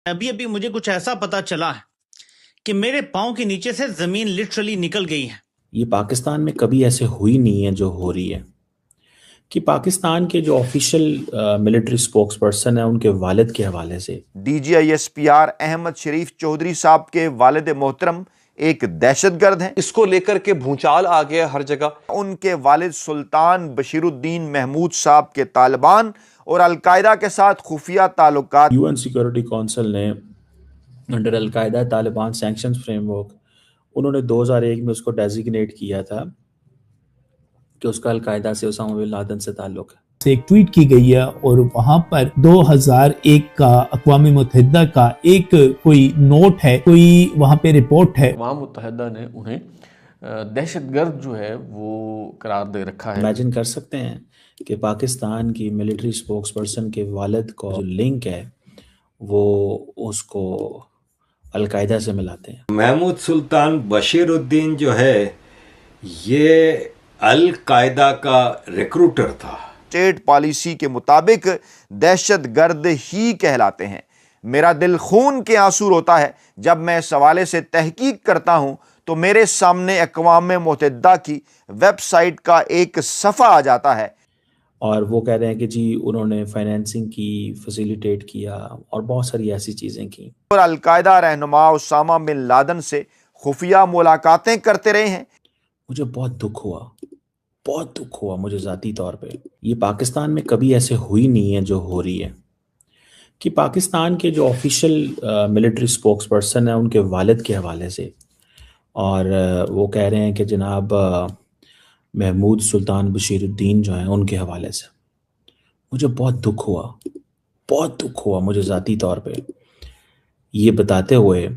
अभी अभी मुझे कुछ ऐसा पता चला है कि मेरे पाँव के नीचे से जमीन लिटरली निकल गई है। ये पाकिस्तान में कभी ऐसे हुई नहीं है जो हो रही है कि पाकिस्तान के जो ऑफिशियल मिलिट्री स्पोक्स पर्सन है उनके वालिद के हवाले से DGISPR अहमद शरीफ चौधरी साहब के वालिद मोहतरम एक दहशतगर्द हैं। इसको लेकर के भूचाल आ गया हर जगह। उनके वालिद सुल्तान बशीरुद्दीन महमूद साहब के तालिबान और अलकायदा के साथ खुफिया ताल्लुकात। UN सिक्योरिटी काउंसिल ने under al Qaeda Taliban sanctions framework उन्होंने 2001 में उसको डेजिग्नेट किया था कि उसका अलकायदा से उसामा बिन लादेन से ताल्लुक है। एक ट्वीट की गई है और वहां पर 2001 का अक़वाम मुत्तहिदा का एक कोई नोट है, कोई वहां पे रिपोर्ट है। अक़वाम मुत्तहिदा ने उन्हें दहशतगर्द जो है वो करार दे रखा है। इमेजिन कर सकते हैं कि पाकिस्तान की मिलिट्री स्पोक्स पर्सन के वालिद को जो लिंक है वो उसको अलकायदा से मिलाते हैं। महमूद सुल्तान बशीरुद्दीन जो है ये अल-कायदा का रिक्रूटर था। स्टेट पॉलिसी के मुताबिक दहशतगर्द ही कहलाते हैं। मेरा दिल खून के आंसू रोता है जब मैं इस हवाले से तहकीक करता हूं तो मेरे सामने अक़वाम मुत्तहिदा की वेबसाइट का एक सफ़ा आ जाता है और वो कह रहे हैं कि जी उन्होंने फाइनेंसिंग की, फैसिलिटेट किया और बहुत सारी ऐसी चीज़ें की और अलकायदा रहनुमा उसामा बिन लादेन से खुफिया मुलाकातें करते रहे हैं। मुझे बहुत दुख हुआ मुझे ज़ाती तौर पे। ये पाकिस्तान में कभी ऐसे हुई नहीं है जो हो रही है कि पाकिस्तान के जो ऑफिशियल मिलिट्री स्पोक्स पर्सन है उनके वालिद के हवाले से और वो कह रहे हैं कि जनाब महमूद सुल्तान बशीरुद्दीन जो हैं उनके हवाले से। मुझे बहुत दुख हुआ मुझे ज़ाती तौर पे ये बताते हुए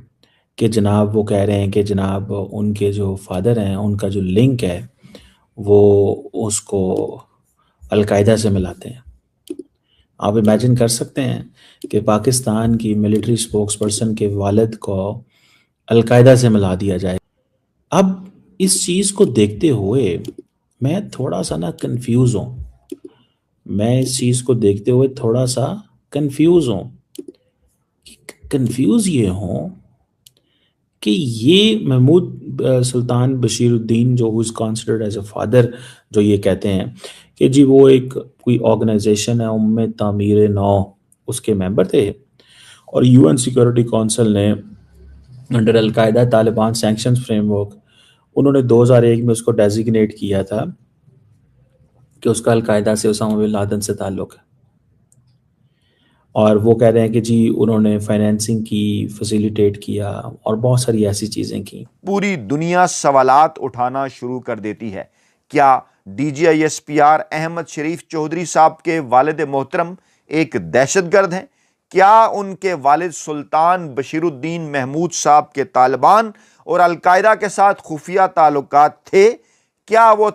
कि जनाब वो कह रहे हैं कि जनाब उनके जो फादर हैं उनका जो लिंक है वो उसको अलकायदा से मिलाते हैं। आप इमेजिन कर सकते हैं कि पाकिस्तान की मिलिट्री स्पोक्स पर्सन के वालिद को अलकायदा से मिला दिया जाए। अब इस चीज़ को देखते हुए मैं थोड़ा सा ना कंफ्यूज हूँ। कंफ्यूज ये हूँ कि ये महमूद सुल्तान बशीरुद्दीन जो is considered as a father, जो ये कहते हैं कि जी वो एक कोई ऑर्गेनाइजेशन है उम्मे तामीर नौ उसके मेंबर थे और UN सिक्योरिटी काउंसिल ने under al Qaeda Taliban sanctions framework उन्होंने 2001 में उसको डेजिग्नेट किया था कि उसका अलकायदा से उसामा बिन लादेन से ताल्लुक है और वो कह रहे हैं कि जी उन्होंने फाइनेंसिंग की, फैसिलिटेट किया और बहुत सारी ऐसी चीज़ें की। पूरी दुनिया सवालात उठाना शुरू कर देती है। क्या DGISPR अहमद शरीफ चौधरी साहब के वालिद मोहतरम एक दहशतगर्द हैं? क्या उनके वालिद सुल्तान बशीरुद्दीन महमूद साहब के तालिबान और अलकायदा के साथ खुफिया ताल्लुकात थे? क्या वो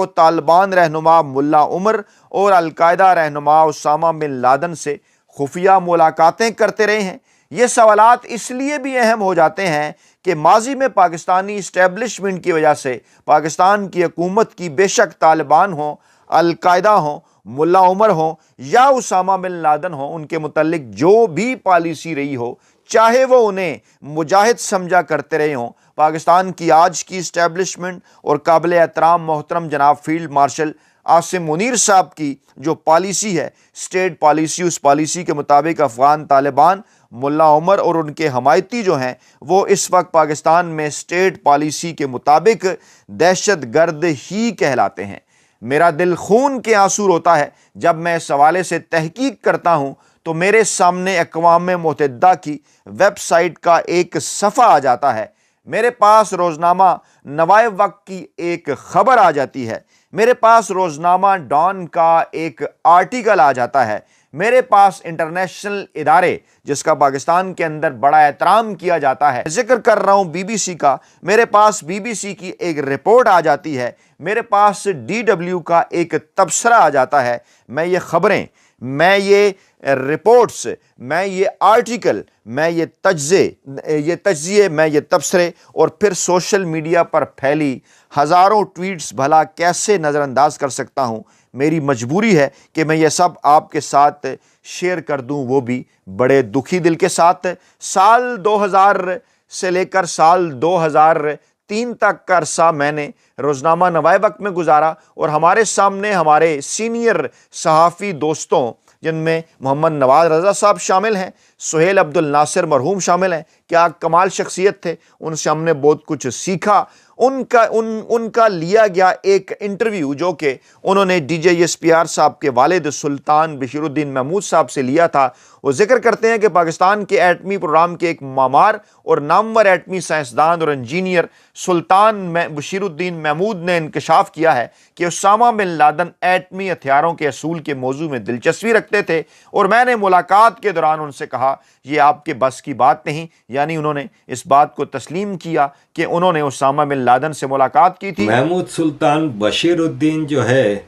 तालिबान रहनुमा मुल्ला उमर और अलकायदा रहनुमा उसामा बिन लादेन से खुफिया मुलाकातें करते रहे हैं? ये सवालात इसलिए भी अहम हो जाते हैं कि माजी में पाकिस्तानी इस्टेब्लिशमेंट की वजह से पाकिस्तान की हुकूमत की बेशक तालिबान हो, अलकायदा हो, मुल्ला उमर हो या उसामा बिन लादेन हो, उनके मुतल्लिक जो भी पॉलिसी रही हो, चाहे वो उन्हें मुजाहिद समझा करते रहे हों, पाकिस्तान की आज की इस्टेब्लिशमेंट और काबिल एहतराम मोहतरम जनाब फील्ड मार्शल आसिम मुनीर साहब की जो पॉलिसी है, स्टेट पॉलिसी, उस पॉलिसी के मुताबिक अफगान तालिबान, मुल्ला उमर और उनके हमायती जो हैं वो इस वक्त पाकिस्तान में स्टेट पॉलिसी के मुताबिक दहशतगर्द ही कहलाते हैं। मेरा दिल खून के आंसू रोता है जब मैं इस हवाले से तहकीक करता हूँ तो मेरे सामने अक़वाम मुत्तहिदा की वेबसाइट का एक सफ़ा आ जाता है। मेरे पास रोज़नामा नवाए वक्त की एक ख़बर आ जाती है। मेरे पास रोज़नामा डॉन का एक आर्टिकल आ जाता है। मेरे पास इंटरनेशनल इदारे जिसका पाकिस्तान के अंदर बड़ा एहतराम किया जाता है, जिक्र कर रहा हूँ BBC का, मेरे पास BBC की एक रिपोर्ट आ जाती है। मेरे पास DW का एक तबसरा आ जाता है। मैं ये ख़बरें, मैं ये रिपोर्ट्स, मैं ये आर्टिकल, मैं ये तज्ज़िए, मैं ये तबसरे और फिर सोशल मीडिया पर फैली हज़ारों ट्वीट्स भला कैसे नज़रअंदाज कर सकता हूँ। میری مجبوری ہے کہ میں یہ سب آپ کے ساتھ شیئر کر دوں، وہ بھی بڑے دکھی دل کے ساتھ۔ سال 2000 سے لے کر سال 2003 تک کا عرصہ میں نے روزنامہ نوائے وقت میں گزارا، اور ہمارے سامنے ہمارے سینئر صحافی دوستوں جن میں محمد نواز رضا صاحب شامل ہیں، سہیل عبد الناصر مرحوم شامل ہیں، کیا کمال شخصیت تھے، ان سے ہم نے بہت کچھ سیکھا۔ ان کا لیا گیا ایک انٹرویو جو کہ انہوں نے D G I S P R صاحب کے والد سلطان بشیر الدین محمود صاحب سے لیا تھا، وہ ذکر کرتے ہیں کہ پاکستان کے ایٹمی پروگرام کے ایک معمار اور نامور ایٹمی سائنسدان اور انجینئر سلطان بشیر الدین محمود نے انکشاف کیا ہے کہ اسامہ بن لادن ایٹمی ہتھیاروں کے اصول کے موضوع میں دلچسپی رکھتے تھے، اور میں نے ملاقات کے دوران ان سے کہا یہ آپ کے بس کی بات نہیں، یعنی انہوں نے اس بات کو تسلیم کیا کہ انہوں نے اسامہ بن لادن سے ملاقات کی تھی۔ محمود سلطان بشیر الدین جو ہے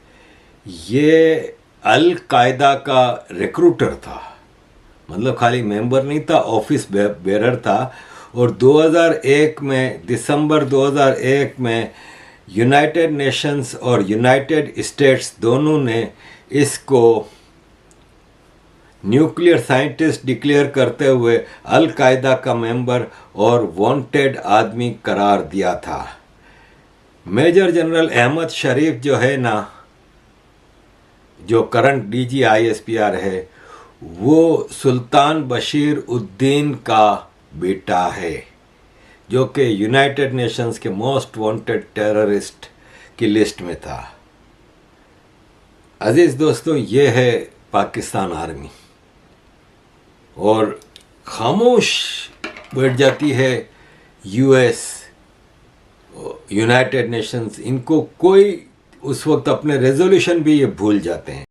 یہ القاعدہ کا ریکروٹر تھا، مطلب خالی ممبر نہیں تھا، آفس بیرر تھا، اور 2001 میں دسمبر 2001 میں یونائٹڈ نیشنز اور یونائٹڈ اسٹیٹس دونوں نے اس کو نیوکلیئر سائنٹسٹ ڈکلیئر کرتے ہوئے القاعدہ کا ممبر اور وانٹیڈ آدمی قرار دیا تھا۔ میجر جنرل احمد شریف جو ہے نا، جو current D G I S P R ہے، وہ سلطان بشیر الدین کا بیٹا ہے، جو کہ یونائٹڈ نیشنز کے موسٹ وانٹیڈ ٹیررسٹ کی لسٹ میں تھا۔ عزیز دوستو، یہ ہے پاکستان آرمی، اور خاموش بیٹھ جاتی ہے یو ایس، یونائٹڈ نیشنز، ان کو کوئی اس وقت اپنے ریزولوشن بھی یہ بھول جاتے ہیں۔